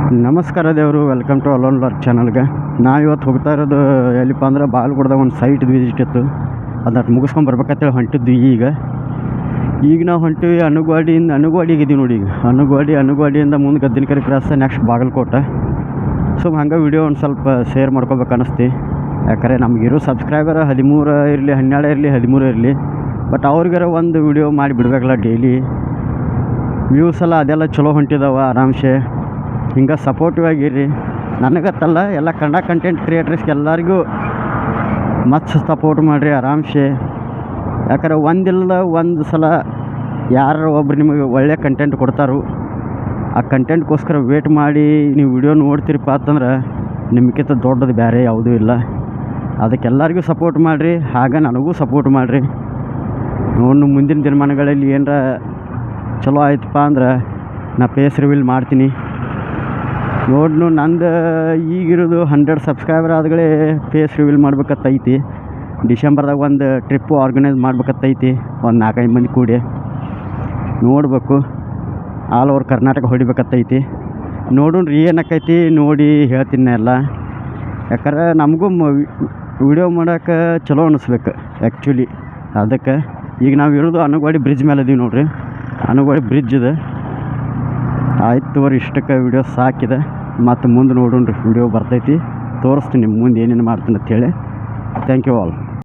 ನಮಸ್ಕಾರ ದೇವರು, welcome to alone ಲರ್ಕ್ ಚಾನಲ್ಗೆ. ನಾವು ಇವತ್ತು ಹೋಗ್ತಾ ಇರೋದು ಎಲ್ಲಿಪ್ಪ ಅಂದ್ರೆ ಬಾಗಲಕೋಟೆದಾಗ ಒಂದು ಸೈಟ್ ವಿಸಿಟ್ ಇತ್ತು. ಅದಟ್ಟು ಮುಗಿಸ್ಕೊಂಡು ಬರ್ಬೇಕಂತೇಳಿ ಹೊಂಟಿದ್ದು. ಈಗ ನಾವು ಹೊಂಟಿವಿ ಅನುಗುವಾಡಿಗೆ ಇದ್ದೀವಿ ನೋಡಿ. ಈಗ ಅನುಗುವಾಡಿಯಿಂದ ಮುಂದೆ ಗದ್ದಿನಕೆರೆ ಕ್ರಾಸ್, ನೆಕ್ಸ್ಟ್ ಬಾಗಲಕೋಟೆ. ಸೊ ಹಂಗೆ ವಿಡಿಯೋ ಒಂದು ಸ್ವಲ್ಪ ಶೇರ್ ಮಾಡ್ಕೋಬೇಕು ಅನ್ನಿಸ್ತಿ. ಯಾಕಂದರೆ ನಮಗಿರೋ ಸಬ್ಸ್ಕ್ರೈಬರ್ 13 ಇರಲಿ, 12 ಇರಲಿ, 13 ಇರಲಿ, ಬಟ್ ಅವ್ರಿಗಾರ ಒಂದು ವಿಡಿಯೋ ಮಾಡಿ ಬಿಡಬೇಕಲ್ಲ. ಡೈಲಿ ವ್ಯೂಸ್ ಎಲ್ಲ ಅದೆಲ್ಲ ಚಲೋ ಹೊಂಟಿದಾವೆ. ಆರಾಮ್ಸೆ ಹಿಂಗೆ ಸಪೋರ್ಟಿವ್ ಆಗಿರ್ರಿ. ನನಗತ್ತಲ್ಲ, ಎಲ್ಲ ಕನ್ನಡ ಕಂಟೆಂಟ್ ಕ್ರಿಯೇಟರ್ಸ್ಗೆ ಎಲ್ಲರಿಗೂ ಮಸ್ತ್ ಸಪೋರ್ಟ್ ಮಾಡಿರಿ ಆರಾಮ್ಸೆ. ಯಾಕಂದ್ರೆ ಒಂದು ಸಲ ಯಾರು ಒಬ್ರು ನಿಮಗೆ ಒಳ್ಳೆ ಕಂಟೆಂಟ್ ಕೊಡ್ತಾರೋ, ಆ ಕಂಟೆಂಟ್ಗೋಸ್ಕರ ವೇಟ್ ಮಾಡಿ ನೀವು ವಿಡಿಯೋ ನೋಡ್ತೀರಪ್ಪ ಅಂತಂದ್ರೆ ನಿಮಗಿಂತ ದೊಡ್ಡದು ಬೇರೆ ಯಾವುದೂ ಇಲ್ಲ. ಅದಕ್ಕೆಲ್ಲರಿಗೂ ಸಪೋರ್ಟ್ ಮಾಡಿರಿ, ಹಾಗೆ ನನಗೂ ಸಪೋರ್ಟ್ ಮಾಡಿರಿ. ನೋಡು ಮುಂದಿನ ದಿನಮಾನಗಳಲ್ಲಿ ಏನರ ಚಲೋ ಆಯ್ತಪ್ಪ ಅಂದ್ರೆ ನಾ ಫೇಸ್ ರಿವೀಲ್ ಮಾಡ್ತೀನಿ. ನೋಡ್ನು ನಂದು ಈಗಿರೋದು 100 ಸಬ್ಸ್ಕ್ರೈಬರ್ ಆದಗಳೇ ಫೇಸ್ ರಿವೀಲ್ ಮಾಡ್ಬೇಕತ್ತೈತಿ. ಡಿಸೆಂಬರ್ದಾಗ ಒಂದು ಟ್ರಿಪ್ಪು ಆರ್ಗನೈಸ್ ಮಾಡ್ಬೇಕತ್ತೈತಿ. ಒಂದು 4-5 ಮಂದಿ ಕೂಡಿ ನೋಡ್ಬೇಕು. ಆಲ್ ಓವರ್ ಕರ್ನಾಟಕ ಹೊಡಿಬೇಕತ್ತೈತಿ. ನೋಡೋಣ್ರಿ ಏನಕ್ಕೈತಿ, ನೋಡಿ ಹೇಳ್ತೀನಿ ಎಲ್ಲ. ಯಾಕಂದ್ರೆ ನಮಗೂ ವಿಡಿಯೋ ಮಾಡೋಕೆ ಚಲೋ ಅನ್ನಿಸ್ಬೇಕು ಆ್ಯಕ್ಚುಲಿ. ಅದಕ್ಕೆ ಈಗ ನಾವು ಇರೋದು ಅನುಗುವಾಡಿ ಬ್ರಿಡ್ಜ್ ಮೇಲೆ ಇದೀವಿ ನೋಡ್ರಿ. ಅನುಗುವಾಡಿ ಬ್ರಿಡ್ಜ್ ಇದೆ. ಆಯ್ತು ಅವ್ರು ಇಷ್ಟಕ್ಕೆ ವಿಡಿಯೋ ಸಾಕಿದೆ. ಮತ್ತು ಮುಂದೆ ನೋಡೋಣ್ರಿ, ವಿಡಿಯೋ ಬರ್ತೈತಿ, ತೋರಿಸ್ತೀನಿ ಮುಂದೆ ಏನೇನು ಮಾಡ್ತೀನಿ ಅಂತೇಳಿ. Thank you all.